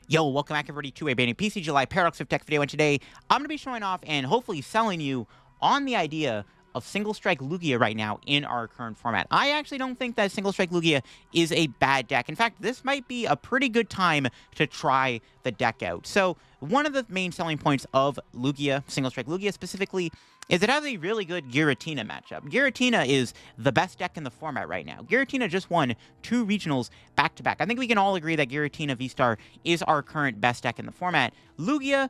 Yo, welcome back everybody to a brand new PTCGL Paradox of Tech video, and today I'm going to be showing off and hopefully selling you on the idea of Single Strike Lugia right now in our current format. I actually don't think that Single Strike Lugia is a bad deck. In fact, this might be a pretty good time to try the deck out. So one of the main selling points of Lugia, Single Strike Lugia specifically, is it has a really good Giratina matchup. Giratina is the best deck in the format right now. Giratina just won 2 regionals back-to-back. I think we can all agree that Giratina V-STAR is our current best deck in the format. Lugia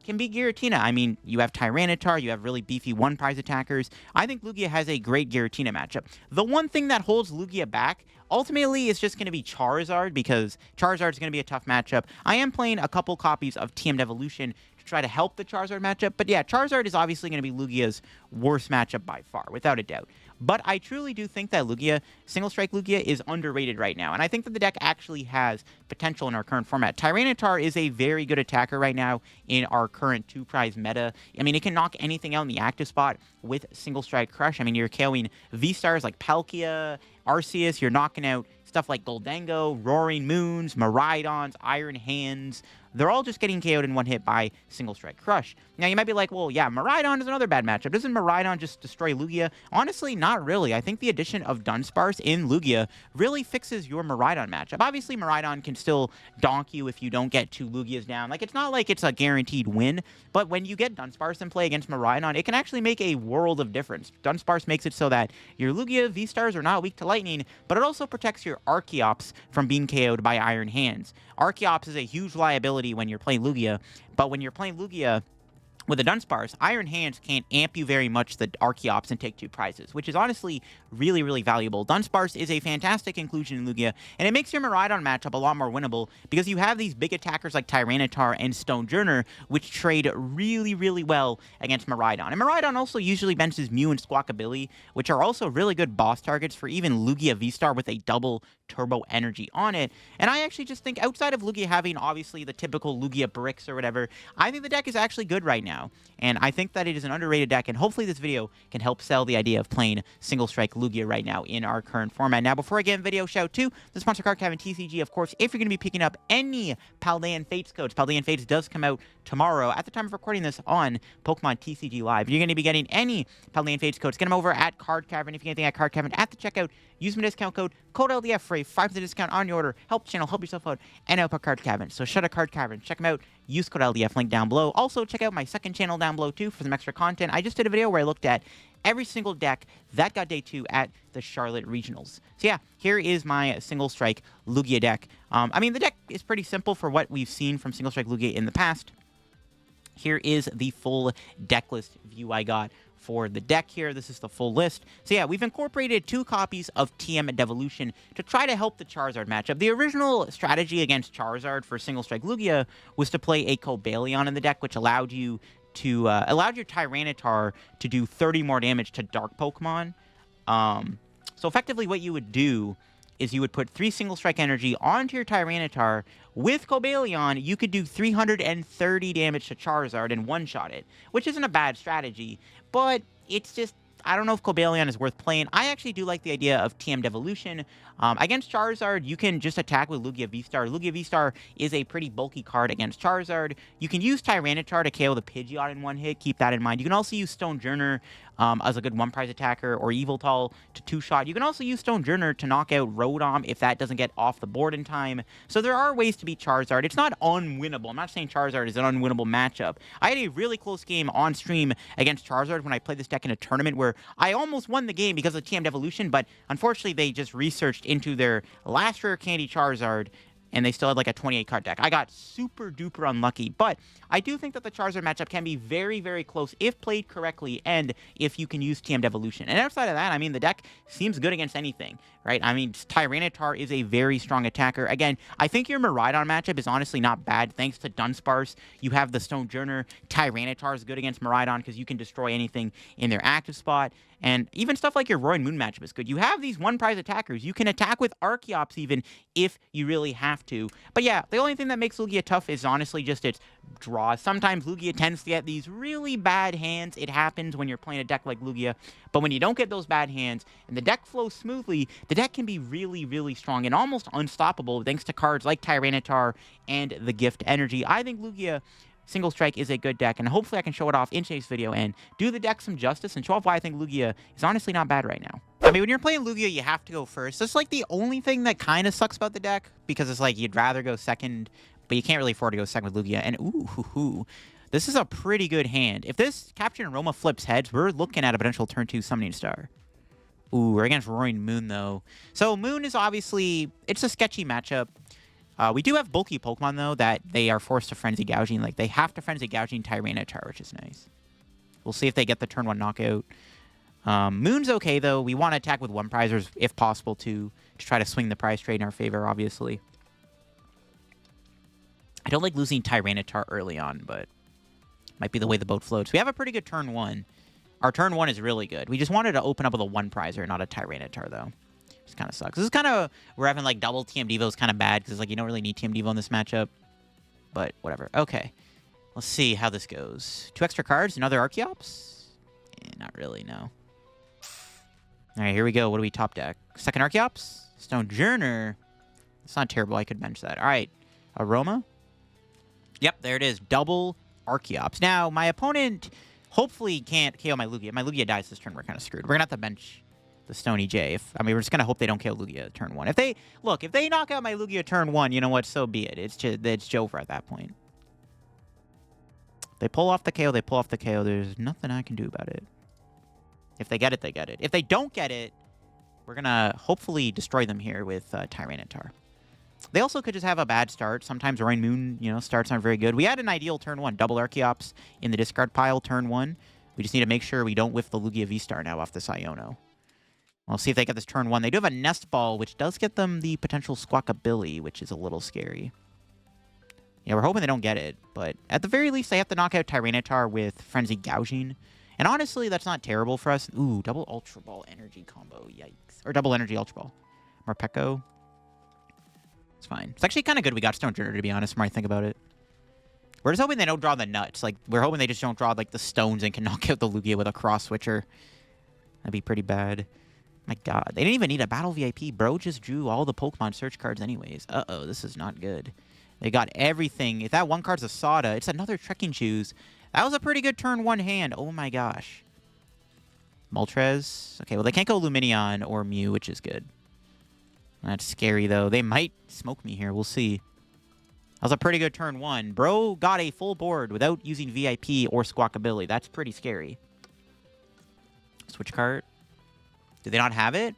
can beat Giratina. I mean, you have Tyranitar, you have really beefy one-prize attackers. I think Lugia has a great Giratina matchup. The one thing that holds Lugia back, ultimately, is just going to be Charizard, because Charizard is going to be a tough matchup. I am playing a couple copies of TM Devolution to try to help the Charizard matchup, but yeah, Charizard is obviously going to be Lugia's worst matchup by far, without a doubt. But I truly do think that Lugia, Single Strike Lugia, is underrated right now, and I think that the deck actually has potential in our current format. Tyranitar is a very good attacker right now in our current 2-prize meta. I mean, it can knock anything out in the active spot with Single Strike Crush. I mean, you're KOing V-Stars like Palkia, Arceus, you're knocking out stuff like Goldango, Roaring Moons, Miraidons, Iron Hands. They're all just getting KO'd in one hit by Single Strike Crush. Now, you might be like, well, yeah, Miraidon is another bad matchup. Doesn't Miraidon just destroy Lugia? Honestly, not really. I think the addition of Dunsparce in Lugia really fixes your Miraidon matchup. Obviously, Miraidon can still donk you if you don't get 2 Lugias down. Like, it's not like it's a guaranteed win, but when you get Dunsparce in play against Miraidon, it can actually make a world of difference. Dunsparce makes it so that your Lugia V-Stars are not weak to lightning, but it also protects your Archeops from being KO'd by Iron Hands. Archeops is a huge liability when you're playing Lugia, but when you're playing Lugia with a Dunsparce, Iron Hands can't amp you very much the Archeops and take 2 prizes, which is honestly really, really valuable. Dunsparce is a fantastic inclusion in Lugia, and it makes your Miraidon matchup a lot more winnable because you have these big attackers like Tyranitar and Stonjourner, which trade really, really well against Miraidon. And Miraidon also usually benches Mew and Squawkabilly, which are also really good boss targets for even Lugia V-STAR with a double turbo energy on it. And I actually just think outside of Lugia having obviously the typical Lugia bricks or whatever, I think the deck is actually good right now. And I think that it is an underrated deck, and hopefully this video can help sell the idea of playing Single Strike Lugia right now in our current format. Now, before I get in video, shout out to the sponsor card Capturing TCG. Of course, if you're going to be picking up any Paldean Fates codes, Paldean Fates does come out tomorrow at the time of recording this on Pokemon TCG Live. You're going to be getting any Paldean Fates codes. Get them over at Card Cavern. If you get anything at Card Cavern at the checkout, use my discount code LDF for a 5% discount on your order. Help the channel, help yourself out, and help our Card Cavern. So shut a Card Cavern. Check them out. Use code LDF, link down below. Also, check out my second channel down below, too, for some extra content. I just did a video where I looked at every single deck that got day 2 at the Charlotte Regionals. So yeah, here is my Single Strike Lugia deck. I mean, the deck is pretty simple for what we've seen from Single Strike Lugia in the past. Here is the full deck list view I got for the deck here. This is the full list. So yeah, we've incorporated 2 copies of TM Devolution to try to help the Charizard matchup. The original strategy against Charizard for Single Strike Lugia was to play a Cobalion in the deck, which allowed you to allowed your Tyranitar to do 30 more damage to Dark Pokemon. So effectively what you would do is you would put 3 Single Strike Energy onto your Tyranitar. With Cobalion, you could do 330 damage to Charizard and one-shot it, which isn't a bad strategy, but it's just, I don't know if Cobalion is worth playing. I actually do like the idea of TM Devolution. Against Charizard, you can just attack with Lugia V-STAR. Lugia V-STAR is a pretty bulky card against Charizard. You can use Tyranitar to KO the Pidgeot in one hit. Keep that in mind. You can also use Stonjourner as a good one-prize attacker, or Yveltal to 2-shot. You can also use Stonjourner to knock out Rotom if that doesn't get off the board in time. So there are ways to beat Charizard. It's not unwinnable. I'm not saying Charizard is an unwinnable matchup. I had a really close game on stream against Charizard when I played this deck in a tournament where I almost won the game because of TM Devolution, but unfortunately they just researched into their last rare candy Charizard, and they still had like a 28-card deck. I got super duper unlucky, but I do think that the Charizard matchup can be very, very close if played correctly and if you can use TM Devolution. And outside of that, I mean, the deck seems good against anything, right? I mean, Tyranitar is a very strong attacker. Again, I think your Miraidon matchup is honestly not bad thanks to Dunsparce. You have the Stonjourner. Tyranitar is good against Miraidon because you can destroy anything in their active spot. And even stuff like your Roaring Moon matchup is good. You have these one-prize attackers. You can attack with Archeops even if you really have to. But yeah, the only thing that makes Lugia tough is honestly just its draws. Sometimes Lugia tends to get these really bad hands. It happens when you're playing a deck like Lugia. But when you don't get those bad hands and the deck flows smoothly, the deck can be really, really strong and almost unstoppable thanks to cards like Tyranitar and the Gift Energy. I think Lugia Single Strike is a good deck, and hopefully I can show it off in today's video and do the deck some justice and show off why I think Lugia is honestly not bad right now. I mean, when you're playing Lugia, you have to go first. That's like the only thing that kind of sucks about the deck, because it's like you'd rather go second, but you can't really afford to go second with Lugia. And ooh, this is a pretty good hand. If this Capturing Aroma flips heads, we're looking at a potential turn 2 Summoning Star. Ooh, we're against Roaring Moon, though. So Moon is obviously, it's a sketchy matchup. We do have bulky Pokemon, though, that they are forced to Frenzy Gouging. Like, they have to Frenzy Gouging Tyranitar, which is nice. We'll see if they get the turn 1 knockout. Moon's okay, though. We want to attack with one prizers, if possible, to try to swing the prize trade in our favor, obviously. I don't like losing Tyranitar early on, but might be the way the boat floats. We have a pretty good turn 1. Our turn 1 is really good. We just wanted to open up with a one prizer, not a Tyranitar, though. This kind of sucks. This is kind of, we're having like double TM Devo is kind of bad because like you don't really need TM Devo in this matchup. But whatever. Okay. Let's see how this goes. 2 extra cards, another Archeops? Not really, no. Alright, here we go. What do we top deck? Second Archeops? Stonjourner. It's not terrible. I could bench that. Alright. Aroma? Yep, there it is. Double Archeops. Now, my opponent hopefully can't KO my Lugia. If my Lugia dies this turn, we're kind of screwed. We're going to have to bench the Stony J. I mean, we're just going to hope they don't KO Lugia turn 1. If they knock out my Lugia turn 1, you know what? So be it. It's Jover at that point. They pull off the KO, they pull off the KO. There's nothing I can do about it. If they get it, they get it. If they don't get it, we're going to hopefully destroy them here with Tyranitar. They also could just have a bad start. Sometimes Roaring Moon, starts aren't very good. We had an ideal turn 1. Double Archeops in the discard pile turn 1. We just need to make sure we don't whiff the Lugia VSTAR now off this Iono. We'll see if they get this turn 1. They do have a Nest Ball, which does get them the potential Squawkabilly, which is a little scary. Yeah, we're hoping they don't get it, but at the very least, they have to knock out Tyranitar with Frenzy Gouging. And honestly, that's not terrible for us. Ooh, double Ultra Ball Energy combo. Yikes. Or double Energy Ultra Ball. Morpeko. It's fine. It's actually kind of good we got Stonjourner, to be honest, the more I think about it. We're just hoping they don't draw the nuts. Like, we're hoping they just don't draw, like, the stones and can knock out the Lugia with a cross-switcher. That'd be pretty bad. My god, they didn't even need a Battle VIP. Bro just drew all the Pokemon search cards anyways. Uh-oh, this is not good. They got everything. If that one card's a Sada, it's another Trekking Shoes. That was a pretty good turn 1 hand. Oh my gosh. Moltres. Okay, well, they can't go Lumineon or Mew, which is good. That's scary, though. They might smoke me here. We'll see. That was a pretty good turn 1. Bro got a full board without using VIP or Squawkabilly. That's pretty scary. Switch card. Do they not have it?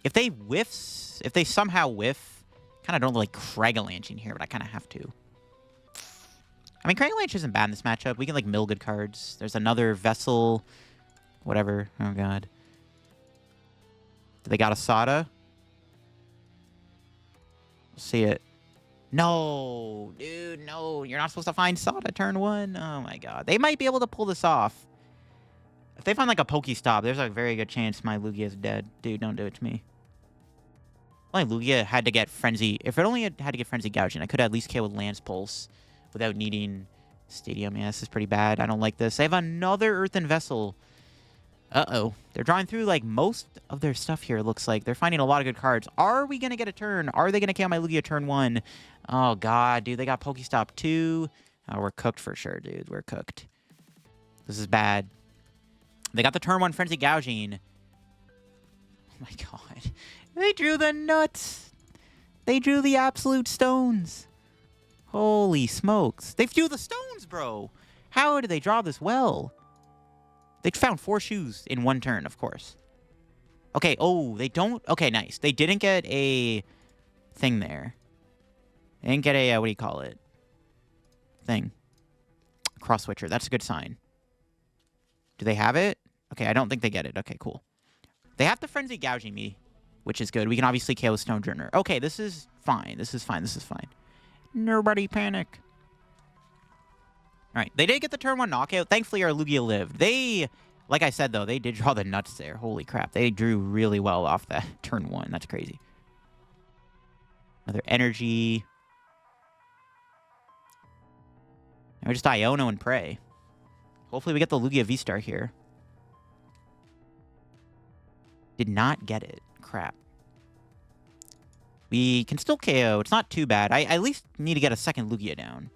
If they somehow whiff, kind of don't like Cragalanching here, but I kind of have to. I mean, Cragalanch isn't bad in this matchup. We can like mill good cards. There's another Vessel, whatever. Oh god. Do they got a Sada? See it. No, dude, no. You're not supposed to find Sada turn 1. Oh my god. They might be able to pull this off. If they find like a Pokestop, there's a very good chance my Lugia is dead. Dude, don't do it to me. Only Lugia had to get Frenzy. If it only had to get Frenzy Gouging, I could at least kill with Lance Pulse without needing Stadium. Yeah, this is pretty bad. I don't like this. They have another Earthen Vessel. Uh-oh. They're drawing through like most of their stuff here, it looks like. They're finding a lot of good cards. Are we going to get a turn? Are they going to KO my Lugia turn 1? Oh, God, dude. They got Pokestop 2. Oh, we're cooked for sure, dude. We're cooked. This is bad. They got the turn 1 Frenzy Gouging. Oh my god. They drew the nuts. They drew the absolute stones. Holy smokes. They drew the stones, bro. How did they draw this well? They found 4 shoes in 1 turn, of course. Okay, oh, they don't... Okay, nice. They didn't get a thing there. They didn't get a, what do you call it? Thing. Cross switcher. That's a good sign. Do they have it? Okay, I don't think they get it. Okay, cool. They have to Frenzy Gouging me, which is good. We can obviously KO Stonjourner. Okay, this is fine. This is fine. This is fine. Nobody panic. All right, they did get the turn 1 knockout. Thankfully, our Lugia lived. They, like I said, though, they did draw the nuts there. Holy crap. They drew really well off that turn 1. That's crazy. Another energy. Now we just Iono and pray. Hopefully we get the Lugia VSTAR here. Did not get it. Crap. We can still KO. It's not too bad. I at least need to get a second Lugia down.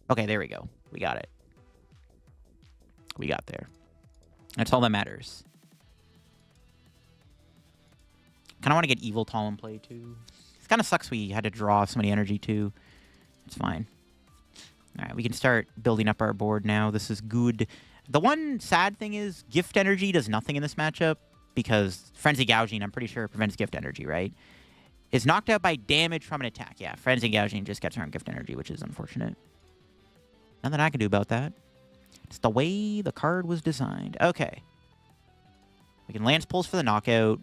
Okay, there we go. We got it. We got there. That's all that matters. Kind of want to get Yveltal in play, too. It kind of sucks we had to draw so many energy, too. It's fine. All right, we can start building up our board now. This is good. The one sad thing is Gift Energy does nothing in this matchup because Frenzy Gouging, I'm pretty sure, prevents Gift Energy, right? Is knocked out by damage from an attack. Yeah, Frenzy Gouging just gets around Gift Energy, which is unfortunate. Nothing I can do about that. It's the way the card was designed. Okay. We can Lance Pulse for the knockout.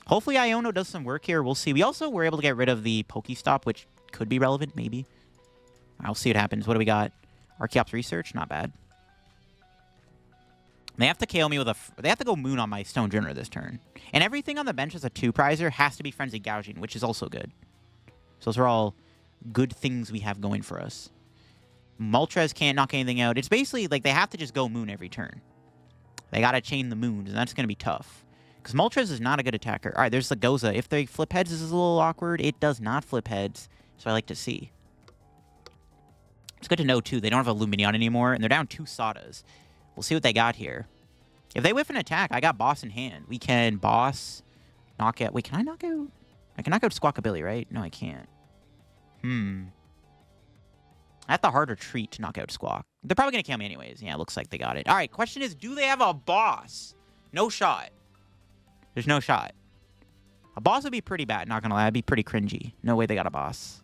Hopefully Iono does some work here. We'll see. We also were able to get rid of the Pokestop, which could be relevant, maybe. I'll see what happens. What do we got? Archeops Research? Not bad. They have to KO me with a... They have to go Moon on my Stonjourner this turn. And everything on the bench as a 2-prizer has to be Frenzy Gouging, which is also good. So those are all good things we have going for us. Moltres can't knock anything out. It's basically like they have to just go Moon every turn. They got to chain the Moons, and that's going to be tough. Because Moltres is not a good attacker. All right, there's the Goza. If they flip heads, this is a little awkward. It does not flip heads, so I like to see. It's good to know, too. They don't have a Lumineon anymore, and they're down 2 Sadas. We'll see what they got here. If they whiff an attack, I got Boss in hand. We can Boss, knock out... Wait, can I knock out... I can knock out Squawkabilly, right? No, I can't. I have the harder treat to knock out Squawk. They're probably going to kill me anyways. Yeah, it looks like they got it. All right, question is, do they have a boss? No shot. There's no shot. A boss would be pretty bad, not going to lie. I'd be pretty cringy. No way they got a boss.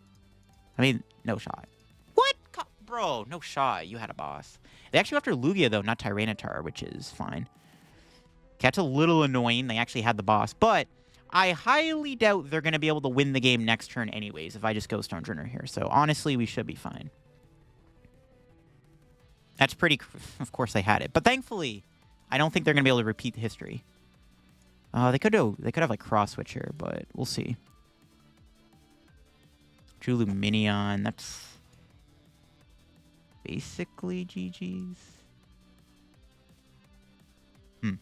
I mean, no shot. What? Bro, no shot. You had a boss. They actually go after Lugia, though, not Tyranitar, which is fine. That's a little annoying. They actually had the boss. But I highly doubt they're going to be able to win the game next turn anyways if I just go Stonjourner here. So, honestly, we should be fine. That's pretty... Of course they had it. But thankfully, I don't think they're going to be able to repeat the history. They could have, like, Cross-Switch here, but we'll see. Drew Lumineon. That's basically GG's. I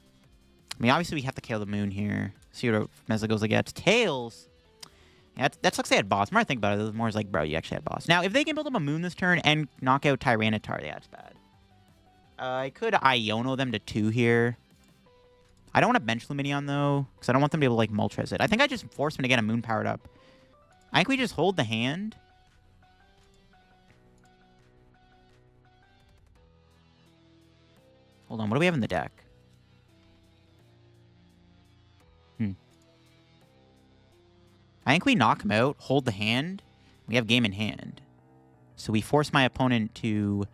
mean, obviously, we have to KO the Moon here. See what Mesagoza gets. Tails! Yeah, that sucks they had boss. The more I think about it, the more it's like, bro, you actually had boss. Now, if they can build up a Moon this turn and knock out Tyranitar, yeah, that's bad. I could Iono them to 2 here. I don't want to bench Lumineon, though, because I don't want them to be able to, like, Moltres it. I think I just force them to get a Moon powered up. I think we just hold the hand. Hold on, what do we have in the deck? I think we knock him out, hold the hand. We have game in hand. So we force my opponent to...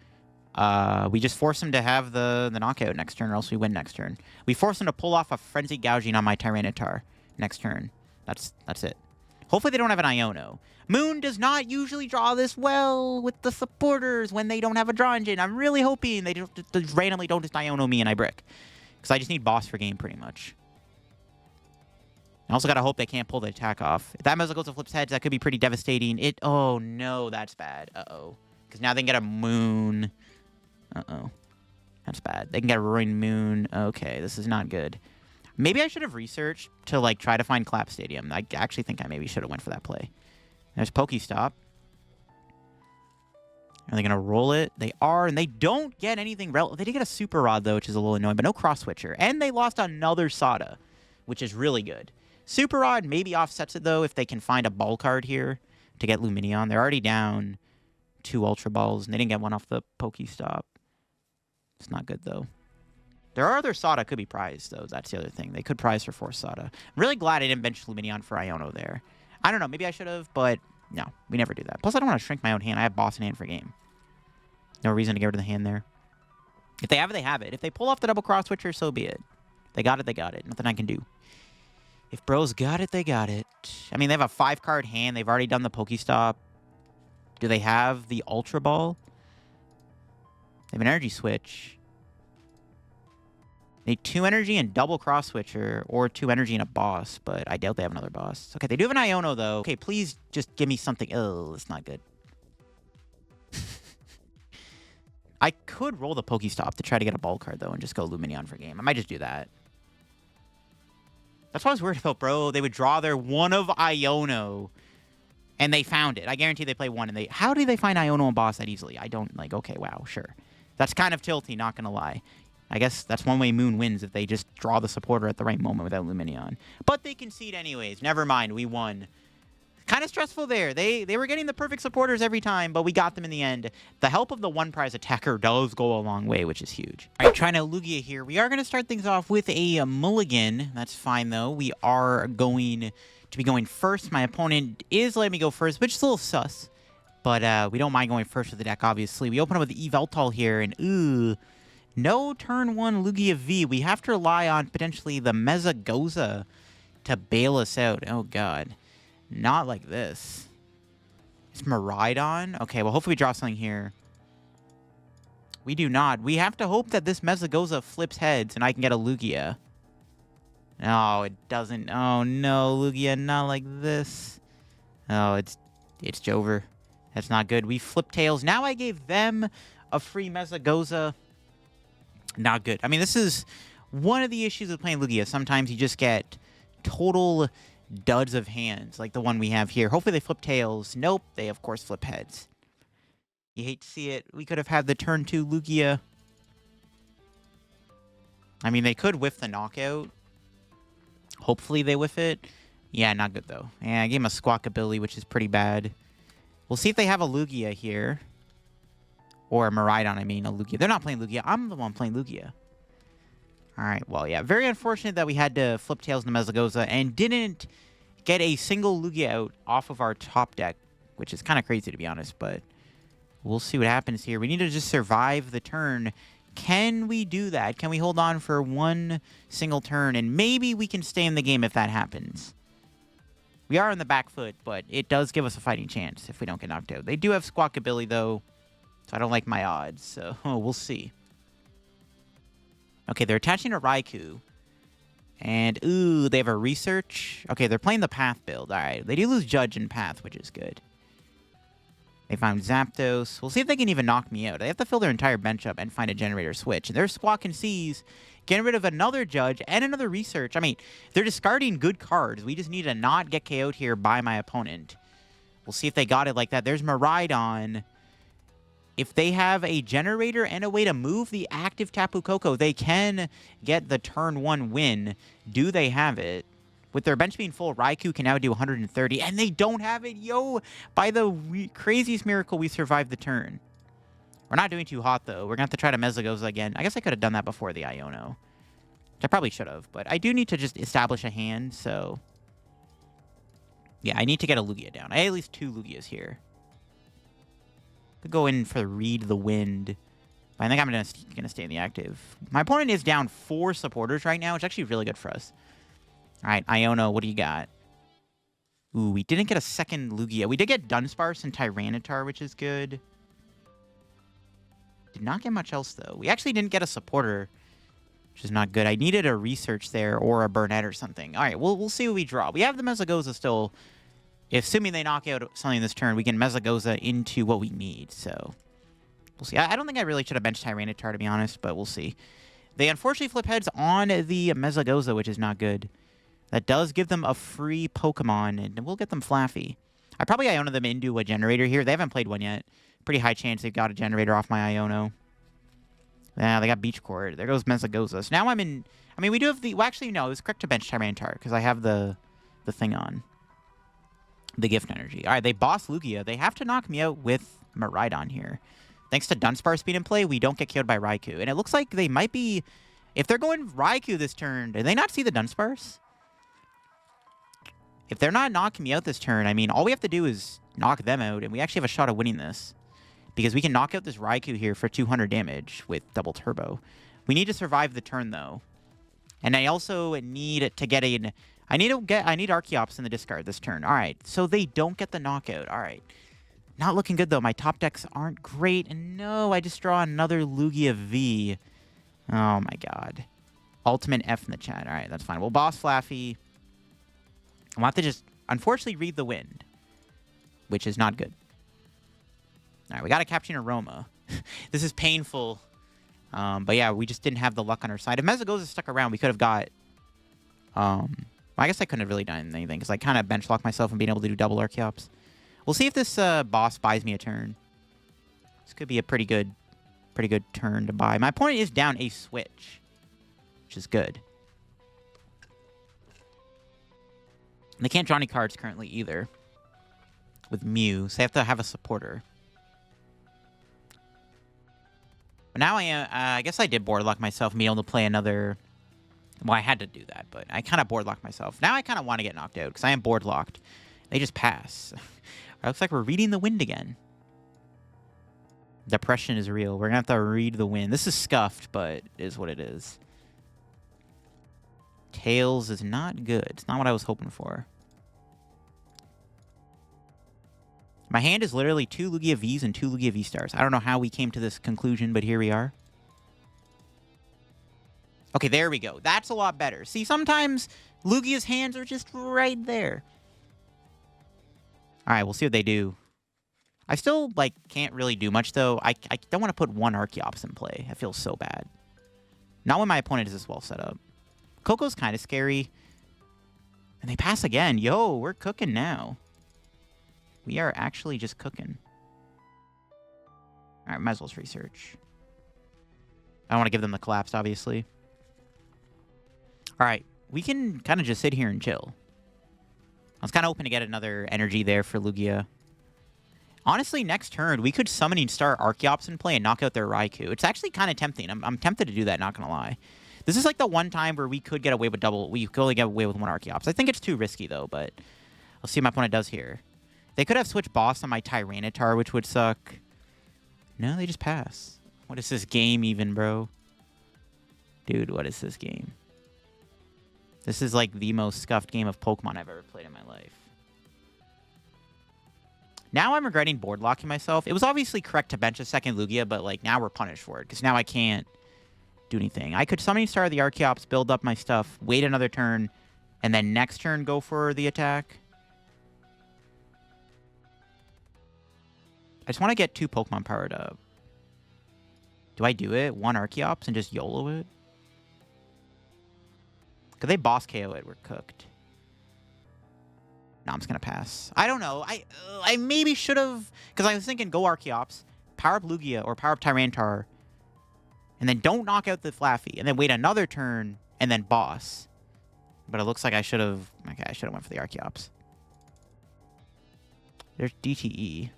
we just force him to have the knockout next turn, or else we win next turn. We force him to pull off a Frenzy Gouging on my Tyranitar next turn. That's it. Hopefully they don't have an Iono. Moon does not usually draw this well with the supporters when they don't have a draw engine. I'm really hoping they just randomly don't just Iono me and I brick. Because I just need boss for game, pretty much. I also gotta hope they can't pull the attack off. If that Mesagoza flips heads, that could be pretty devastating. Oh, no, that's bad. Uh-oh. Because now they can get a Moon. Uh-oh. That's bad. They can get a Ruined Moon. Okay, this is not good. Maybe I should have researched to, like, try to find Collapsed Stadium. I actually think I maybe should have went for that play. There's Pokestop. Are they going to roll it? They are, and they don't get anything relevant. They did get a Super Rod, though, which is a little annoying, but no Cross-Switcher. And they lost another Sada, which is really good. Super Rod maybe offsets it, though, if they can find a ball card here to get Lumineon. They're already down 2 Ultra Balls, and they didn't get one off the Pokestop. It's not good, though. There are other Sada could be prized, though. That's the other thing. They could prize for 4 Sada. I'm really glad I didn't bench Lumineon for Iono there. I don't know. Maybe I should have, but no. We never do that. Plus, I don't want to shrink my own hand. I have boss in hand for game. No reason to get rid of the hand there. If they have it, they have it. If they pull off the double Cross-Switcher, so be it. They got it, they got it. Nothing I can do. If bros got it, they got it. I mean, they have a 5-card hand. They've already done the Pokestop. Do they have the Ultra Ball? They have an energy switch. They need 2 energy and double cross switcher, or 2 energy and a boss, but I doubt they have another boss. Okay, they do have an Iono, though. Okay, please just give me something. Oh, it's not good. I could roll the Pokestop to try to get a ball card, though, and just go Lumineon for game. I might just do that. That's what I was worried about, bro. They would draw their one of Iono, and they found it. I guarantee they play one, and they... How do they find Iono and boss that easily? I don't, like, okay, wow, sure. That's kind of tilty, not gonna lie. I guess that's one way Moon wins, if they just draw the supporter at the right moment without Lumineon. But they concede anyways. Never mind, we won. Kind of stressful there. They were getting the perfect supporters every time, but we got them in the end. The help of the one prize attacker does go a long way, which is huge. All right, trying to Lugia here. We are going to start things off with a mulligan. That's fine, though. We are going to be going first. My opponent is letting me go first, which is a little sus. But we don't mind going first with the deck, obviously. We open up with Yveltal here, and ooh... No turn 1 Lugia V. We have to rely on potentially the Mesagoza to bail us out. Oh, God. Not like this. It's Miraidon? Okay, well, hopefully we draw something here. We do not. We have to hope that this Mesagoza flips heads and I can get a Lugia. No, it doesn't. Oh, no, Lugia, not like this. Oh, it's Jover. That's not good. We flip tails. Now I gave them a free Mesagoza. Not good. I mean, this is one of the issues with playing Lugia. Sometimes you just get total duds of hands, like the one we have here. Hopefully they flip tails. Nope, they of course flip heads. You hate to see it. We could have had the turn 2 Lugia. I mean, they could whiff the knockout. Hopefully they whiff it. Yeah, not good though. Yeah, I gave him a Squawkabilly, which is pretty bad. We'll see if they have a Lugia here. Or a Miraidon, I mean, a Lugia. They're not playing Lugia. I'm the one playing Lugia. Alright, well, yeah. Very unfortunate that we had to flip tails in the Mesagoza and didn't get a single Lugia out off of our top deck, which is kind of crazy, to be honest, but we'll see what happens here. We need to just survive the turn. Can we do that? Can we hold on for one single turn? And maybe we can stay in the game if that happens. We are on the back foot, but it does give us a fighting chance if we don't get knocked out. They do have Squawkabilly, though. So I don't like my odds, so we'll see. Okay, they're attaching a Raikou. And, ooh, they have a Research. Okay, they're playing the Path build. All right, they do lose Judge and Path, which is good. They found Zapdos. We'll see if they can even knock me out. They have to fill their entire bench up and find a Generator switch. And their Squawk and Seas getting rid of another Judge and another Research. I mean, they're discarding good cards. We just need to not get KO'd here by my opponent. We'll see if they got it like that. There's Miraidon. If they have a Generator and a way to move the active Tapu Koko, they can get the turn 1 win. Do they have it? With their bench being full, Raikou can now do 130, and they don't have it. Yo, by the craziest miracle, we survived the turn. We're not doing too hot, though. We're going to have to try to Mesagoza again. I guess I could have done that before the Iono. Which I probably should have, but I do need to just establish a hand, so... Yeah, I need to get a Lugia down. I have at least 2 Lugias here. Could go in for Read the Wind. But I think I'm going to stay in the active. My opponent is down 4 supporters right now, which is actually really good for us. All right, Iono, what do you got? Ooh, we didn't get a second Lugia. We did get Dunsparce and Tyranitar, which is good. Did not get much else, though. We actually didn't get a supporter, which is not good. I needed a Research there or a Burnet or something. All right, we'll see what we draw. We have the Mesagoza still. Assuming they knock out something this turn, we can Mesagoza into what we need, so... We'll see. I don't think I really should have benched Tyranitar, to be honest, but we'll see. They unfortunately flip heads on the Mesagoza, which is not good. That does give them a free Pokemon, and we'll get them Flaffy. I probably Iono them into a Generator here. They haven't played one yet. Pretty high chance they've got a Generator off my Iono. Yeah, they got Beach Court. There goes Mesagoza. So now I'm in... I mean, we do have the... Well, actually, no. It was correct to bench Tyranitar, because I have the thing on. The Gift Energy. All right, they boss Lugia. They have to knock me out with Miraidon here. Thanks to Dunsparce being in play, we don't get killed by Raikou. And it looks like they might be... If they're going Raikou this turn, did they not see the Dunsparce? If they're not knocking me out this turn, I mean, all we have to do is knock them out, and we actually have a shot at winning this. Because we can knock out this Raikou here for 200 damage with double turbo. We need to survive the turn, though. And I also need to get a... I need Archeops in the discard this turn. All right, so they don't get the knockout. All right. Not looking good, though. My top decks aren't great. And no, I just draw another Lugia V. Oh, my God. Ultimate F in the chat. All right, that's fine. We'll boss Flaffy. I want to just, unfortunately, read the wind, which is not good. All right, we got a Capturing Aroma. This is painful. But yeah, we just didn't have the luck on our side. If Mesagoza stuck around, we could have got... I guess I couldn't have really done anything because I kind of benchlocked myself and being able to do double Archeops. We'll see if this boss buys me a turn. This could be a pretty good turn to buy. My opponent is down a switch, which is good. And they can't draw any cards currently either with Mew, so they have to have a supporter. But now I guess I did board lock myself and be able to play another... Well, I had to do that, but I kind of board locked myself. Now I kind of want to get knocked out because I am board locked. They just pass. It looks like we're reading the wind again. Depression is real. We're going to have to read the wind. This is scuffed, but it is what it is. Tails is not good. It's not what I was hoping for. My hand is literally 2 Lugia Vs and 2 Lugia V-Stars. I don't know how we came to this conclusion, but here we are. Okay, there we go. That's a lot better. See, sometimes Lugia's hands are just right there. All right, we'll see what they do. I still, like, can't really do much, though. I don't want to put one Archeops in play. I feel so bad. Not when my opponent is this well set up. Coco's kind of scary. And they pass again. Yo, we're cooking now. We are actually just cooking. All right, might as well just research. I don't want to give them the collapsed, obviously. All right, we can kind of just sit here and chill. I was kind of hoping to get another energy there for Lugia. Honestly, next turn, we could Summoning Star Archeops in play and knock out their Raikou. It's actually kind of tempting. I'm tempted to do that, not going to lie. This is like the one time where we could get away with double. We could only get away with one Archeops. I think it's too risky, though, but I'll see what my opponent does here. They could have switched boss on my Tyranitar, which would suck. No, they just pass. What is this game even, bro? Dude, what is this game? This is like the most scuffed game of Pokemon I've ever played in my life. Now I'm regretting board locking myself. It was obviously correct to bench a second Lugia, but like now we're punished for it because now I can't do anything. I could Summoning Star the Archeops, build up my stuff, wait another turn, and then next turn go for the attack. I just want to get 2 Pokemon powered up. Do I do it? 1 Archeops and just YOLO it? Could they boss KO it? We're cooked. No, I'm just going to pass. I don't know. I maybe should have... Because I was thinking go Archeops, power up Lugia or power up Tyranitar, and then don't knock out the Flaffy, and then wait another turn, and then boss. But it looks like I should have... Okay, I should have went for the Archeops. There's DTE.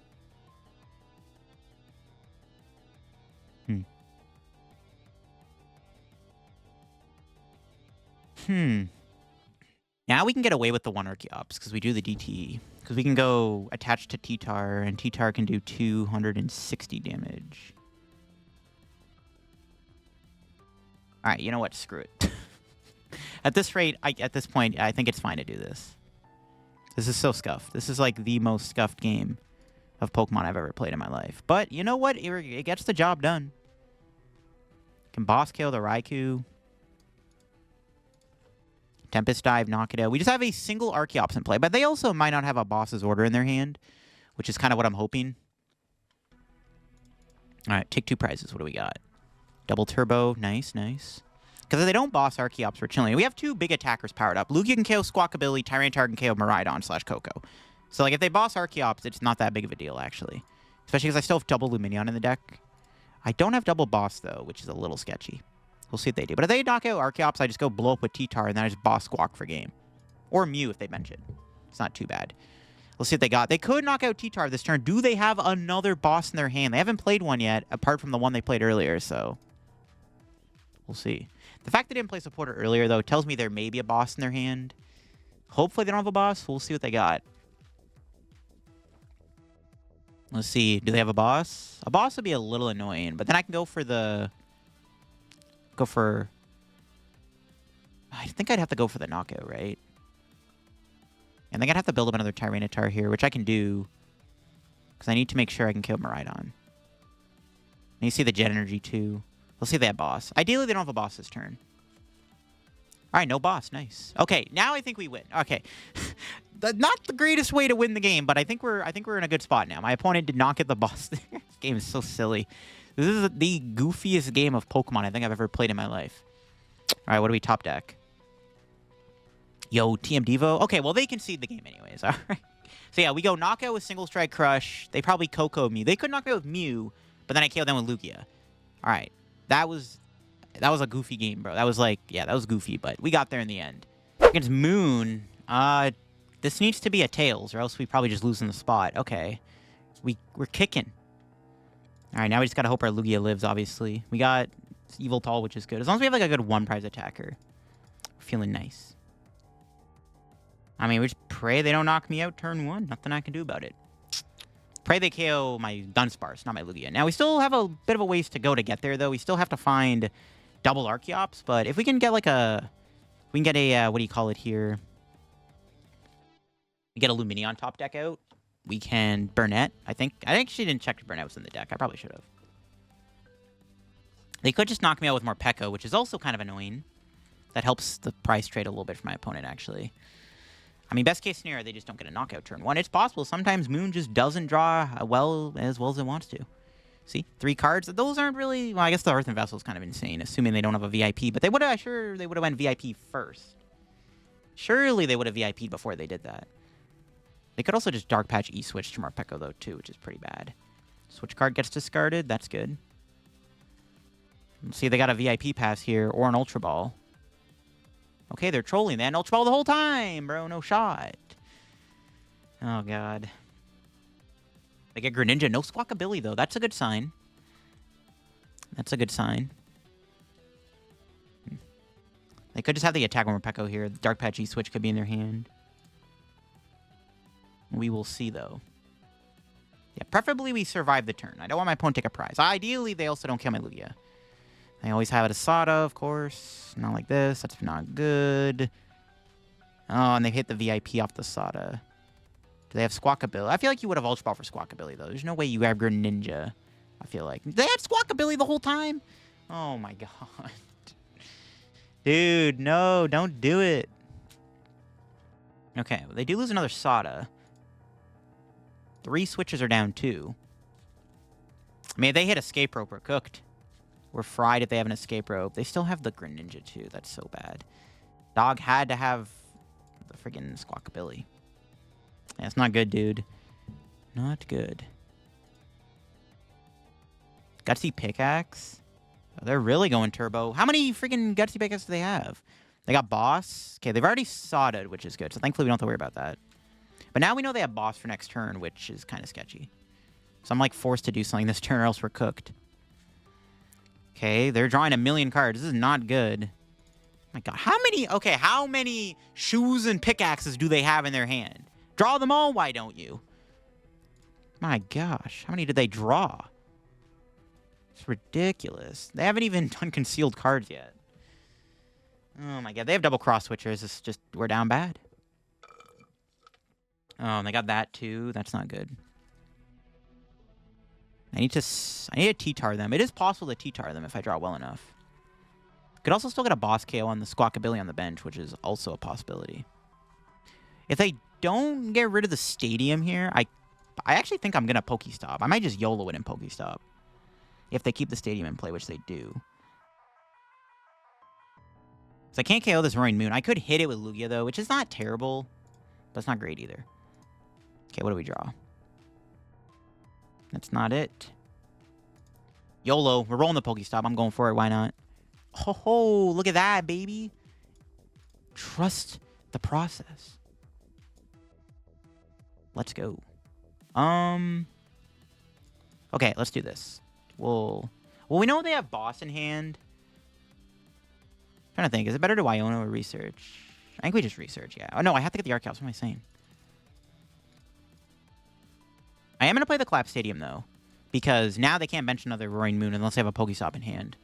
Now we can get away with the 1 Archeops because we do the DTE. Because we can go attach to T-Tar, and T-Tar can do 260 damage. Alright, you know what? Screw it. At this rate, at this point, I think it's fine to do this. This is so scuffed. This is like the most scuffed game of Pokemon I've ever played in my life. But you know what? It gets the job done. Can boss kill the Raikou. Tempest Dive, knock it out. We just have a single Archeops in play, but they also might not have a boss's order in their hand, which is kind of what I'm hoping. All right, take 2 prizes. What do we got? Double Turbo. Nice, nice. Because if they don't boss Archeops, we're chilling. We have 2 big attackers powered up. Lugia can KO Squawkabilly, Tyranitar can KO Miraidon / Coco. So like if they boss Archeops, it's not that big of a deal, actually. Especially because I still have double Lumineon in the deck. I don't have double boss, though, which is a little sketchy. We'll see what they do. But if they knock out Archeops, I just go blow up with T-Tar, and then I just boss Squawk for game. Or Mew, if they mention. It's not too bad. Let's see what they got. They could knock out T-Tar this turn. Do they have another boss in their hand? They haven't played one yet, apart from the one they played earlier, so... We'll see. The fact they didn't play Supporter earlier, though, tells me there may be a boss in their hand. Hopefully they don't have a boss. We'll see what they got. Let's see. Do they have a boss? A boss would be a little annoying, but then I can go for the... I think I'd have to go for the knockout, right? And then I'd have to build up another Tyranitar here, which I can do. Because I need to make sure I can kill Miraidon. And you see the Jet Energy, too. Let's see if they have boss. Ideally, they don't have a boss this turn. All right, no boss. Nice. Okay, now I think we win. Okay. Not the greatest way to win the game, but I think we're in a good spot now. My opponent did not get the boss there. This game is so silly. This is the goofiest game of Pokemon I think I've ever played in my life. All right, what do we top deck? Yo, TM Devo. Okay, well, they concede the game anyways. All right. So, yeah, we go knockout with Single Strike Crush. They probably Coco me. They could knock me out with Mew, but then I KO'd them with Lugia. All right. That was a goofy game, bro. That was like, yeah, that was goofy, but we got there in the end. Against Moon, this needs to be a Tails, or else we probably just lose in the spot. Okay. We're kicking. All right, now we just got to hope our Lugia lives, obviously. We got Yveltal, which is good. As long as we have, like, a good one-prize attacker. We're feeling nice. I mean, we just pray they don't knock me out turn 1. Nothing I can do about it. Pray they KO my Dunsparce, not my Lugia. Now, we still have a bit of a ways to go to get there, though. We still have to find double Archeops, but if we can get, like, we can get a, what do you call it here? We get a Lumineon top deck out. We can Burnet, I think. I actually didn't check if Burnet was in the deck. I probably should have. They could just knock me out with more Pekka, which is also kind of annoying. That helps the price trade a little bit for my opponent, actually. I mean, best case scenario, they just don't get a knockout turn 1. It's possible. Sometimes Moon just doesn't draw as well as it wants to. See? 3 cards. Those aren't really... Well, I guess the Earthen Vessel is kind of insane, assuming they don't have a VIP. But they would have... Sure, they would have went VIP first. Surely they would have VIP'd before they did that. They could also just Dark Patch E-Switch to Morpeko, though, too, which is pretty bad. Switch card gets discarded. That's good. Let's see, they got a VIP pass here, or an Ultra Ball. Okay, they're trolling. They had an Ultra Ball the whole time, bro. No shot. Oh, God. They get Greninja. No Squawkabilly, though. That's a good sign. That's a good sign. They could just have the attack on Morpeko here. The Dark Patch E-Switch could be in their hand. We will see, though. Yeah, preferably we survive the turn. I don't want my opponent to take a prize. Ideally, they also don't kill my Lugia. They always have a Sada, of course. Not like this. That's not good. Oh, and they hit the VIP off the Sada. Do they have Squawkabilly? I feel like you would have Ultra Ball for Squawkabilly, though. There's no way you grab Greninja, I feel like. They had Squawkabilly the whole time? Oh, my God. Dude, no. Don't do it. Okay, well, they do lose another Sada. 3 switches are down 2. I mean, if they hit Escape Rope, we're cooked. We're fried if they have an Escape Rope. They still have the Greninja, too. That's so bad. Dog had to have the friggin' Squawkabilly. Yeah, it's not good, dude. Not good. Gutsy Pickaxe? Oh, they're really going turbo. How many friggin' Gutsy Pickaxes do they have? They got Boss. Okay, they've already Sodded, which is good. So thankfully we don't have to worry about that. But now we know they have Boss for next turn, which is kind of sketchy. So I'm, like, forced to do something this turn or else we're cooked. Okay, they're drawing a million cards. This is not good. Oh my God, how many shoes and pickaxes do they have in their hand? Draw them all, why don't you? My gosh, how many did they draw? It's ridiculous. They haven't even done concealed cards yet. Oh my God, they have double cross switchers. It's just, we're down bad. Oh, and they got that too. That's not good. I need to T-tar them. It is possible to T-tar them if I draw well enough. Could also still get a boss KO on the Squawkabilly on the bench, which is also a possibility. If they don't get rid of the stadium here, I actually think I'm going to Pokestop. I might just YOLO it in Pokestop. If they keep the stadium in play, which they do. So I can't KO this Roaring Moon. I could hit it with Lugia, though, which is not terrible. But it's not great either. Okay, what do we draw? That's not it. YOLO. We're rolling the Pokestop. I'm going for it. Why not? Oh, look at that, baby. Trust the process. Let's go. Okay, let's do this. Well, we know they have Boss in hand. I'm trying to think. Is it better to Iono or research? I think we just research, yeah. Oh, no, I have to get the Archeops. What am I saying? I am going to play the Collapsed Stadium, though. Because now they can't bench another Roaring Moon unless they have a Pokestop in hand.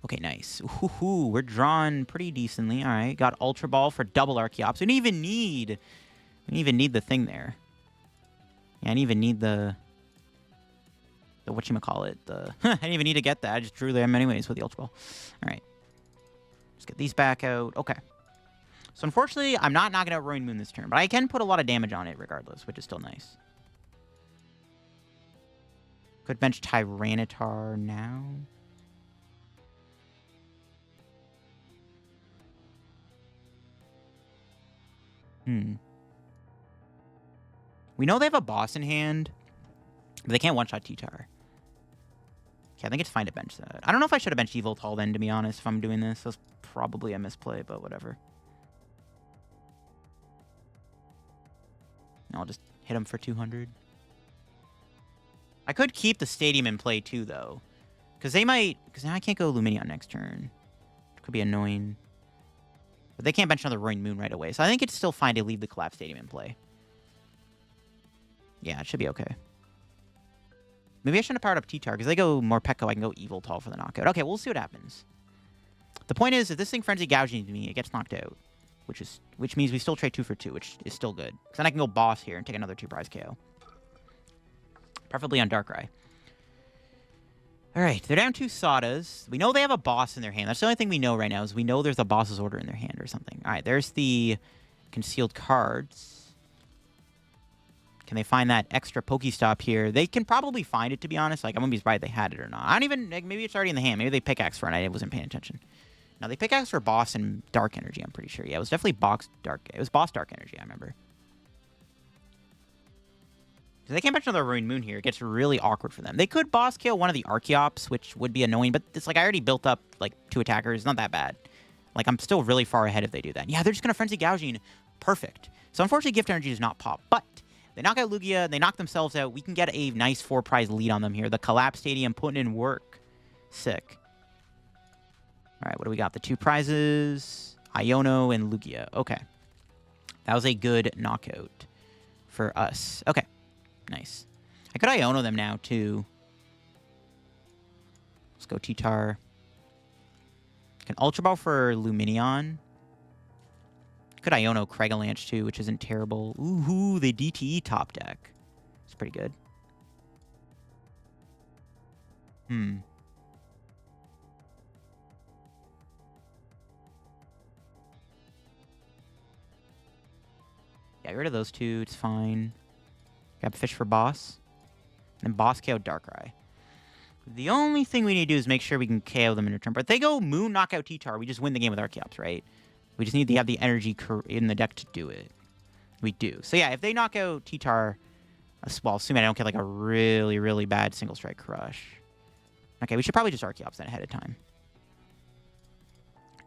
Okay, nice. Ooh, we're drawn pretty decently. All right, got Ultra Ball for double Archeops. We didn't even need the thing there. Yeah, I didn't even need the whatchamacallit, I didn't even need to get that. I just drew them anyways with the Ultra Ball. All right. Let's get these back out. Okay. So unfortunately, I'm not knocking out Roaring Moon this turn, but I can put a lot of damage on it regardless, which is still nice. Could bench Tyranitar now. We know they have a boss in hand, but they can't one-shot T-Tar. Okay, I think it's fine to bench that. I don't know if I should have benched Yveltal then, to be honest, if I'm doing this. That's probably a misplay, but whatever. I'll just hit him for 200. I could keep the Stadium in play, too, though. Because they might... Because now I can't go Lumineon next turn. Could be annoying. But they can't bench another Roaring Moon right away. So I think it's still fine to leave the Collapsed Stadium in play. Yeah, it should be okay. Maybe I shouldn't have powered up T-Tar, because they go more Pekko, I can go Yveltal for the knockout. Okay, we'll see what happens. The point is, if this thing Frenzy Gouging me, it gets knocked out. Which means we still trade 2 for 2, which is still good. Because then I can go Boss here and take another 2-prize KO. Preferably on Darkrai. Alright, they're down 2 Sadas. We know they have a boss in their hand. That's the only thing we know right now, is we know there's a boss's order in their hand or something. Alright, there's the concealed cards. Can they find that extra Pokestop here? They can probably find it, to be honest. Like, I wouldn't be surprised if they had it or not. I don't even... Like, maybe it's already in the hand. Maybe they pickaxe for it and I wasn't paying attention. No, they pickaxe for Boss and Dark Energy, I'm pretty sure. Yeah, it was definitely Boss Dark... It was Boss Dark Energy, I remember. So they can't bench another Roaring Moon here. It gets really awkward for them. They could Boss kill one of the Archeops, which would be annoying, but it's like I already built up, like, 2 attackers. It's not that bad. Like, I'm still really far ahead if they do that. Yeah, they're just going to Frenzy Gouging. Perfect. So, unfortunately, Gift Energy does not pop, but... They knock out Lugia. They knock themselves out. We can get a nice 4-prize lead on them here. The Collapsed Stadium putting in work. Sick. All right, what do we got? The 2 prizes. Iono and Lugia. Okay. That was a good knockout for us. Okay. Nice. I could Iono them now, too. Let's go T-Tar. Can Ultra Ball for Lumineon. Could Iono Cragalanche, too, which isn't terrible. Ooh, the DTE top deck. It's pretty good. Yeah, get rid of those 2. It's fine. Grab Fish for Boss. And Boss KO Darkrai. The only thing we need to do is make sure we can KO them in return. But if they go Moon, knockout T-Tar, we just win the game with Archeops, right? We just need to have the energy in the deck to do it. We do. So yeah, if they knock out T-Tar, well, assuming I don't get like a really, really bad single strike crush. Okay, we should probably just Archeops then ahead of time.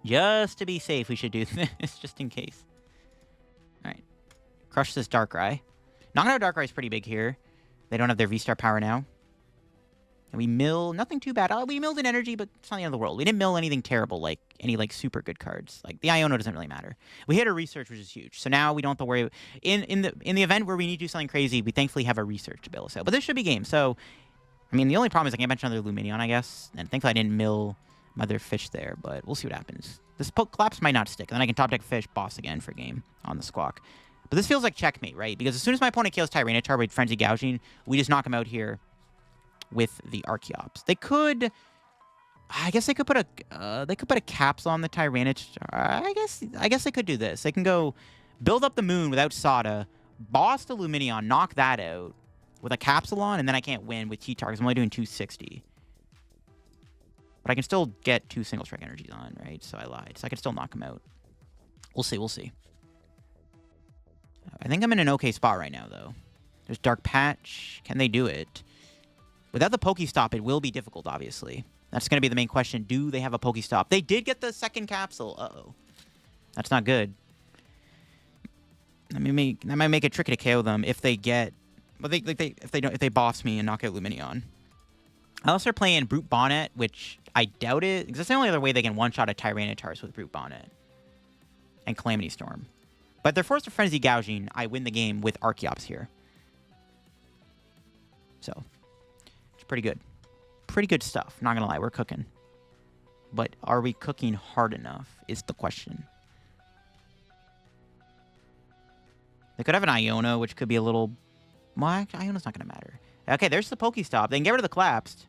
Just to be safe, we should do this, just in case. Alright. Crush this Darkrai. Knocking out Darkrai is pretty big here. They don't have their V-Star power now. And we mill, nothing too bad. We milled an energy, but it's not the end of the world. We didn't mill anything terrible, like any like super good cards. Like the Iono doesn't really matter. We hit a research, which is huge. So now we don't have to worry. In the event where we need to do something crazy, we thankfully have a research to bail us out. But this should be game. So, I mean, the only problem is I can't bench another Lumineon, I guess. And thankfully I didn't mill my other fish there, but we'll see what happens. This Collapse might not stick. And then I can top deck fish, boss again for game on the Squawk. But this feels like checkmate, right? Because as soon as my opponent kills Tyranitar with Frenzy Gouging, we just knock him out here with the Archeops. They could... I guess they could put a capsule on the Tyranitar. I guess they could do this. They can go build up the moon without Sada, boss the Lumineon, knock that out with a capsule on, and then I can't win with T-Tar because I'm only doing 260. But I can still get 2 single strike energies on, right? So I lied. So I can still knock him out. We'll see. We'll see. I think I'm in an okay spot right now, though. There's Dark Patch. Can they do it? Without the Pokestop, it will be difficult, obviously. That's going to be the main question. Do they have a Pokestop? They did get the second capsule. Uh-oh. That's not good. That might make it tricky to KO them if they get... But if they boss me and knock out Lumineon. Unless they're playing Brute Bonnet, which I doubt it. Because that's the only other way they can one-shot a Tyranitar with Brute Bonnet. And Calamity Storm. But if they're forced to Frenzy Gouging, I win the game with Archeops here. So... pretty good. Pretty good stuff. Not gonna lie, we're cooking. But are we cooking hard enough is the question. They could have an Iono, which could be a little Well, actually, Iono's not going to matter. Okay, there's the Pokestop. They can get rid of the Collapsed,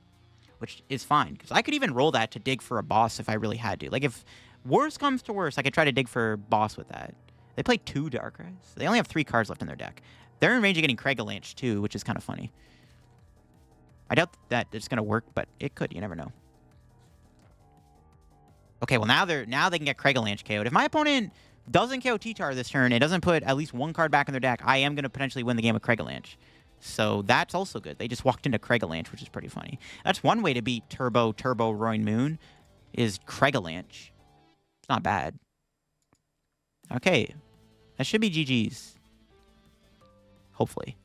which is fine. Because I could even roll that to dig for a boss if I really had to. Like, if worse comes to worse, I could try to dig for boss with that. They play 2 Darkrai's. They only have 3 cards left in their deck. They're in range of getting Craigalanche, too, which is kind of funny. I doubt that it's going to work, but it could. You never know. Okay, well, now they can get Craigalanche KO'd. If my opponent doesn't KO T-Tar this turn and doesn't put at least 1 card back in their deck, I am going to potentially win the game with Craigalanche. So that's also good. They just walked into Craigalanche, which is pretty funny. That's one way to beat Turbo Roaring Moon, is Craigalanche. It's not bad. Okay. That should be GG's. Hopefully.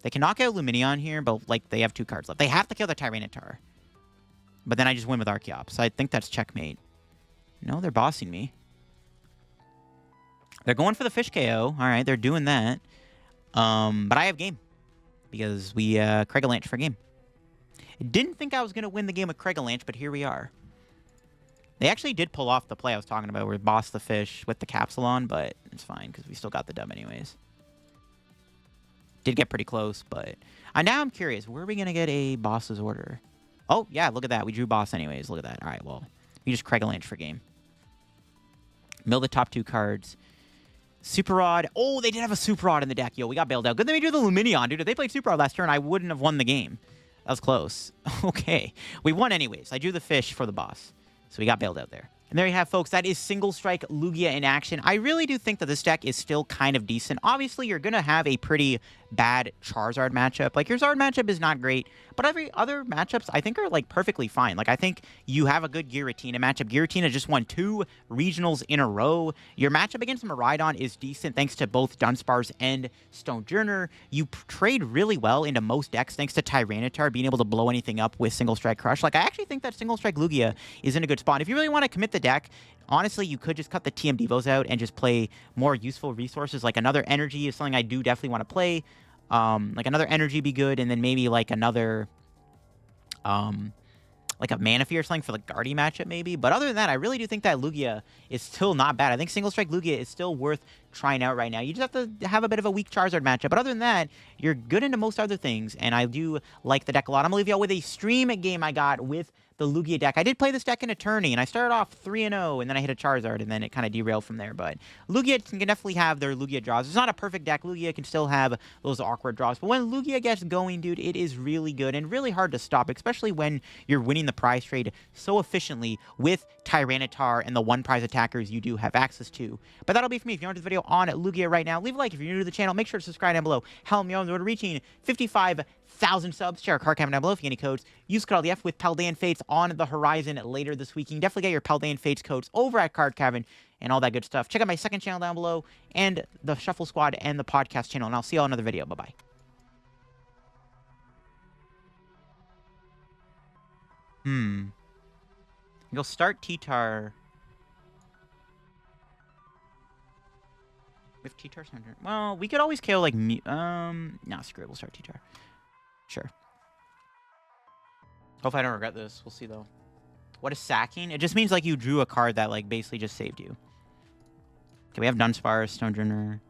They can knock out Lumineon here, but like they have 2 cards left. They have to kill the Tyranitar. But then I just win with Archeops. So I think that's checkmate. No, they're bossing me. They're going for the fish KO. All right, they're doing that. But I have game. Because we Craigalanche for game. I didn't think I was going to win the game with Craigalanche, but here we are. They actually did pull off the play I was talking about, where boss the fish with the capsule on, but it's fine, because we still got the dub anyways. Did get pretty close, but... now I'm curious, where are we going to get a boss's order? Oh, yeah, look at that. We drew boss anyways. Look at that. All right, well, we just Craigalanche for game. Mill the top 2 cards. Super Rod. Oh, they did have a Super Rod in the deck. Yo, we got bailed out. Good thing we drew the Lumineon, dude. If they played Super Rod last turn, I wouldn't have won the game. That was close. Okay. We won anyways. I drew the fish for the boss. So we got bailed out there. And there you have, folks. That is Single Strike Lugia in action. I really do think that this deck is still kind of decent. Obviously, you're going to have a pretty bad Charizard matchup. Like, your Zard matchup is not great, but every other matchups, I think, are, like, perfectly fine. Like, I think you have a good Giratina matchup. Giratina just won 2 regionals in a row. Your matchup against Miraidon is decent thanks to both Dunsparce and Stonjourner. You trade really well into most decks thanks to Tyranitar being able to blow anything up with Single Strike Crush. Like, I actually think that Single Strike Lugia is in a good spot. If you really want to commit the deck, honestly, you could just cut the TM Devos out and just play more useful resources. Like another energy is something I do definitely want to play. Like another energy be good, and then maybe like another, like a Manaphy or something for the Guardy matchup maybe. But other than that, I really do think that Lugia is still not bad. I think Single Strike Lugia is still worth trying out right now. You just have to have a bit of a weak Charizard matchup. But other than that, you're good into most other things, and I do like the deck a lot. I'm going to leave y'all with a stream game I got with the Lugia deck. I did play this deck in a tourney, and I started off 3-0, and then I hit a Charizard, and then it kind of derailed from there. But Lugia can definitely have their Lugia draws. It's not a perfect deck. Lugia can still have those awkward draws. But when Lugia gets going, dude, it is really good and really hard to stop, especially when you're winning the prize trade so efficiently with Tyranitar and the 1-prize attackers you do have access to. But that'll be for me. If you enjoyed this video on Lugia right now, leave a like. If you're new to the channel, make sure to subscribe down below. Help me on the road to reaching 55,000 subs. Share a card comment down below if you get any codes. Use code LDF with Paldean Fates on the horizon later this week. You can definitely get your Paldean Fates codes over at Card Cavern and all that good stuff. Check out my second channel down below and the Shuffle Squad and the podcast channel. And I'll see you all in another video. Bye-bye. You'll start T-Tar with T-Tar Center. Well, we could always KO like nah, screw it. We'll start T-Tar. Sure. Hopefully I don't regret this. We'll see though. What is sacking? It just means like you drew a card that like basically just saved you. Okay, we have Dunsparce, Stonjourner.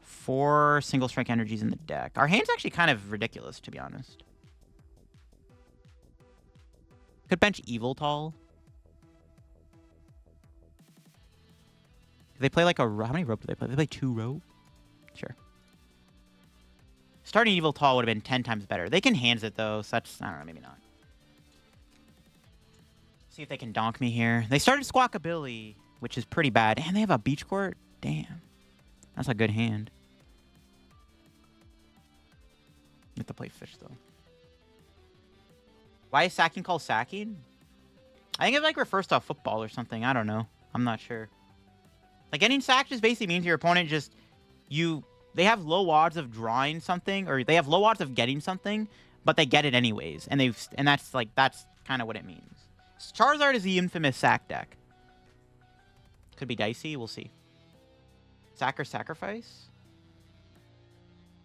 4 single strike energies in the deck. Our hand's actually kind of ridiculous, to be honest. Could bench Yveltal. Do they play like a... How many rope do they play? They play 2 rope? Sure. Starting Yveltal would have been 10 times better. They can hands it, though, so that's... I don't know, maybe not. See if they can donk me here. They started Squawkabilly, which is pretty bad. And they have a Beach Court? Damn. That's a good hand. You have to play fish, though. Why is sacking called sacking? I think it like refers to football or something. I don't know. I'm not sure. Like getting sacked just basically means your opponent just they have low odds of drawing something, or they have low odds of getting something, but they get it anyways. And that's kind of what it means. Charizard is the infamous sack deck. Could be dicey. We'll see. Sack or sacrifice?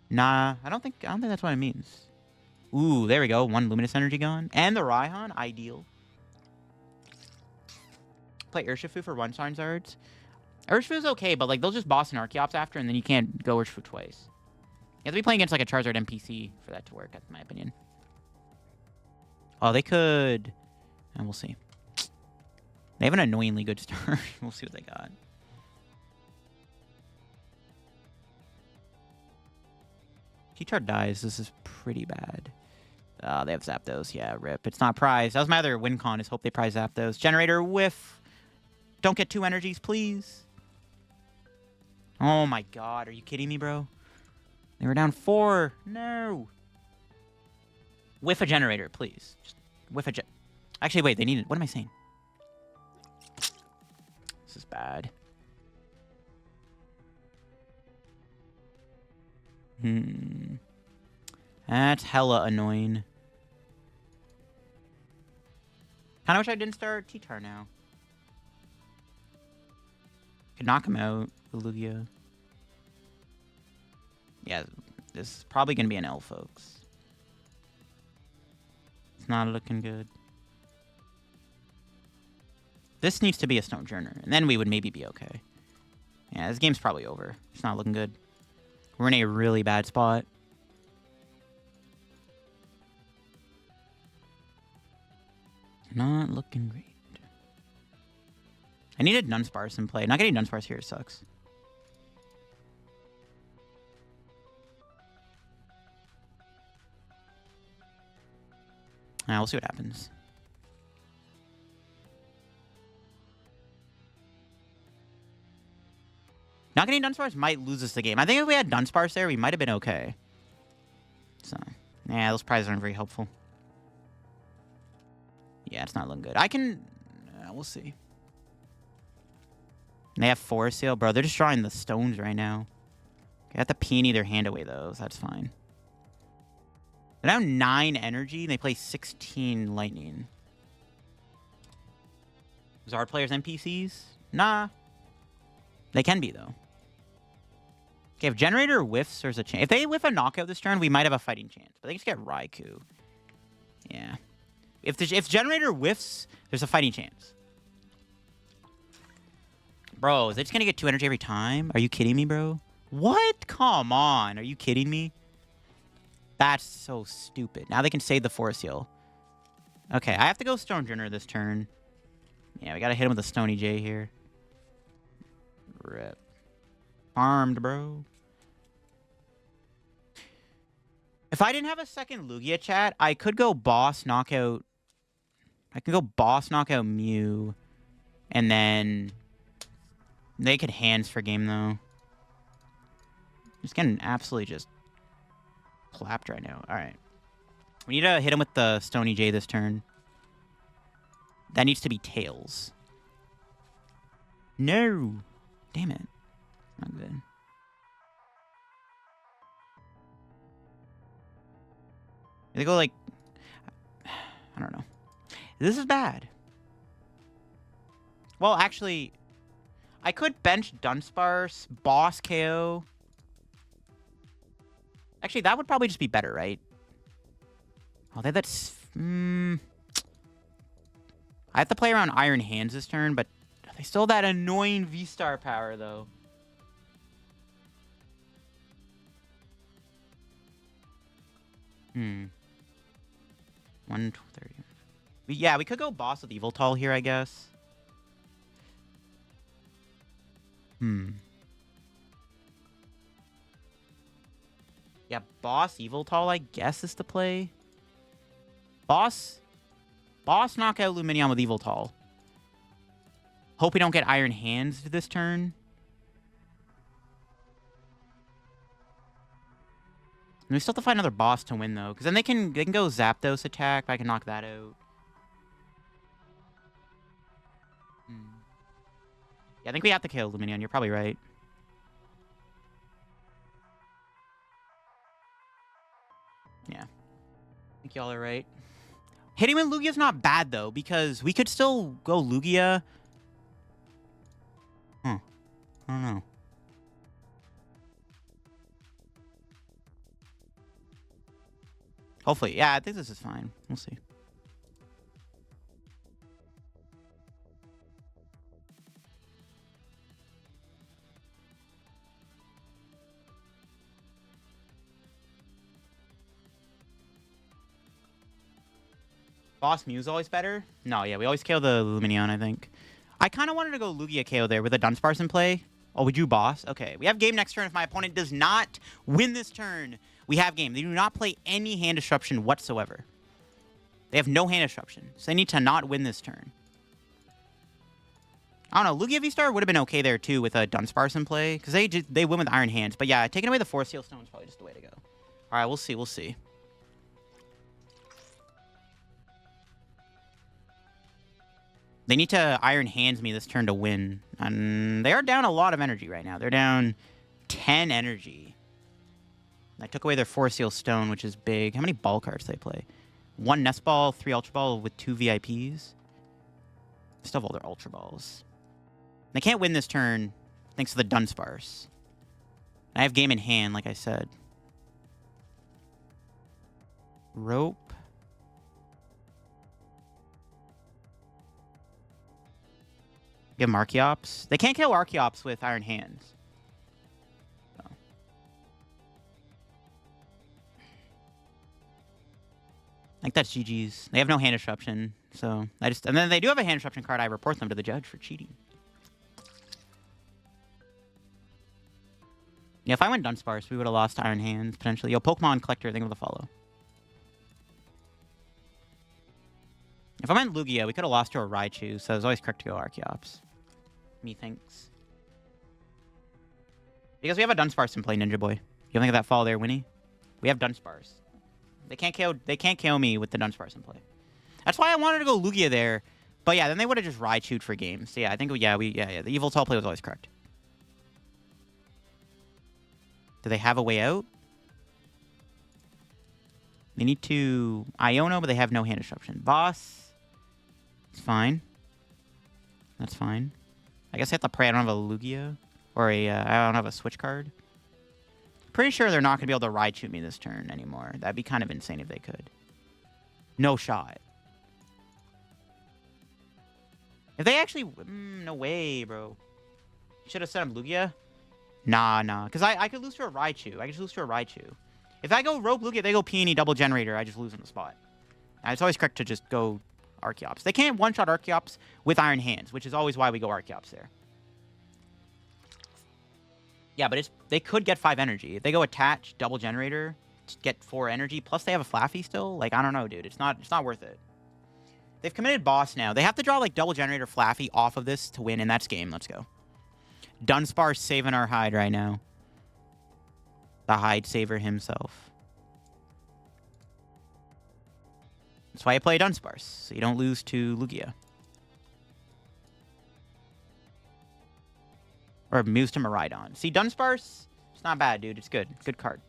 Nah, I don't think that's what it means. Ooh, there we go. 1 Luminous Energy gone. And the Raihan, ideal. Play Urshifu for 1 Charizards. Urshifu's okay, but like they'll just boss an Archeops after, and then you can't go Urshifu twice. You have to be playing against like a Charizard NPC for that to work, in my opinion. Oh, they could... And we'll see. They have an annoyingly good start. We'll see what they got. T-Chart dies. This is pretty bad. They have Zapdos. Yeah, rip. It's not prize. That was my other win con, is hope they prize Zapdos. Generator whiff. Don't get 2 energies, please. Oh my god. Are you kidding me, bro? They were down 4. No. Whiff a generator, please. Just whiff a gen... Actually, wait. They need it. What am I saying? This is bad. That's hella annoying. Kinda wish I didn't start T-Tar now. Could knock him out with Lugia. Yeah, this is probably gonna be an L, folks. It's not looking good. This needs to be a Stonjourner, and then we would maybe be okay. Yeah, this game's probably over. It's not looking good. We're in a really bad spot. Not looking great. I needed Dunsparce in play. Not getting Dunsparce here sucks. We'll see what happens. Not getting Dunsparce might lose us the game. I think if we had Dunsparce there, we might have been okay. So, yeah, those prizes aren't very helpful. Yeah, it's not looking good. I can... we'll see. They have Forest Seal. Bro, they're just drawing the stones right now. They have to peony their hand away, though, so that's fine. They're down 9 energy, and they play 16 lightning. Zard players NPCs? Nah. They can be, though. Okay, if Generator whiffs, there's a chance. If they whiff a knockout this turn, we might have a fighting chance. But they just get Raikou. Yeah. If Generator whiffs, there's a fighting chance. Bro, is they just gonna get 2 energy every time? Are you kidding me, bro? What? Come on. Are you kidding me? That's so stupid. Now they can save the Forest Seal. Okay, I have to go Stonjourner this turn. Yeah, we gotta hit him with a Stony J here. Rip. Armed, bro. If I didn't have a second Lugia chat, I could go boss knockout. I can go boss knockout Mew. And then they could hands for game, though. Just getting absolutely just clapped right now. Alright. We need to hit him with the Stony J this turn. That needs to be Tails. No! Damn it. Not good. They go like... I don't know. This is bad. Well, actually... I could bench Dunsparce, boss KO. Actually, that would probably just be better, right? Oh, that's... I have to play around Iron Hands this turn, but they still have that annoying V-Star power, though. 130. Yeah, we could go boss with Yveltal here, I guess. Yeah, boss Yveltal, I guess, is the play. Boss knockout Lumineon with Yveltal. Hope we don't get Iron Hands this turn. And we still have to find another boss to win, though. Because then they can go Zapdos attack. I can knock that out. Yeah, I think we have to kill Lumineon. You're probably right. Yeah. I think y'all are right. Hitting with Lugia's not bad, though, because we could still go Lugia. I don't know. Hopefully. Yeah, I think this is fine. We'll see. Boss Mew's always better? No, yeah, we always KO the Lumineon, I think. I kind of wanted to go Lugia KO there with a Dunsparce in play. Oh, we drew boss? Okay, we have game next turn. If my opponent does not win this turn, we have game. They do not play any hand disruption whatsoever. They have no hand disruption, so they need to not win this turn. I don't know. Lugia VSTAR would have been okay there, too, with a Dunsparce in play, because they win with Iron Hands. But yeah, taking away the Force Seal Stone is probably just the way to go. All right, we'll see. We'll see. They need to Iron Hands me this turn to win. And they are down a lot of energy right now. They're down 10 energy. I took away their Force Seal Stone, which is big. How many ball cards do they play? 1 Nest Ball, 3 Ultra Ball with 2 VIPs. Still have all their Ultra Balls. They can't win this turn thanks to the Dunsparce. I have game in hand, like I said. Rope. Give them Archeops. They can't kill Archeops with Iron Hands. So. I think that's GG's. They have no hand disruption, so and then they do have a hand disruption card. I report them to the judge for cheating. Yeah, if I went Dunsparce, we would have lost Iron Hands, potentially. Yo, Pokemon Collector, think of the follow. If I went Lugia, we could have lost to a Raichu, so it's always correct to go Archeops. Methinks. Because we have a Dunsparce in play, Ninja Boy. You don't think of that follow there, Winnie? We have Dunsparce. They can't KO me with the Dunsparce in play. That's why I wanted to go Lugia there. But yeah, then they would have just Raichu'd for games. So yeah, I think, the Yveltal play was always correct. Do they have a way out? They need to Iono, but they have no hand disruption. Boss. It's fine. That's fine. I guess I have to pray I don't have a Lugia. Or I don't have a switch card. Pretty sure they're not going to be able to Raichu me this turn anymore. That'd be kind of insane if they could. No shot. If they actually... no way, bro. You should have set up Lugia. Nah. Because I could lose to a Raichu. I could just lose to a Raichu. If I go Rope Lugia, they go Peony double generator. I just lose on the spot. It's always correct to just go Archeops. They can't one-shot Archeops with Iron Hands, which is always why we go Archeops there. Yeah, but they could get 5 energy. If they go attach double generator to get 4 energy, plus they have a Flaffy still, like, I don't know, dude. It's not worth it. They've committed boss now. They have to draw, like, double generator Flaffy off of this to win, and that's game. Let's go. Dunsparce saving our hide right now. The hide saver himself. That's why I play Dunsparce, so you don't lose to Lugia. Or moves to Miraidon. See, Dunsparce, it's not bad, dude. It's good. Good card.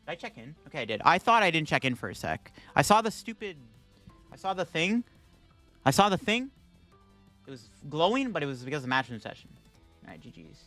Did I check in? Okay, I did. I thought I didn't check in for a sec. I saw the thing. It was glowing, but it was because of the match in session. All right, GG's.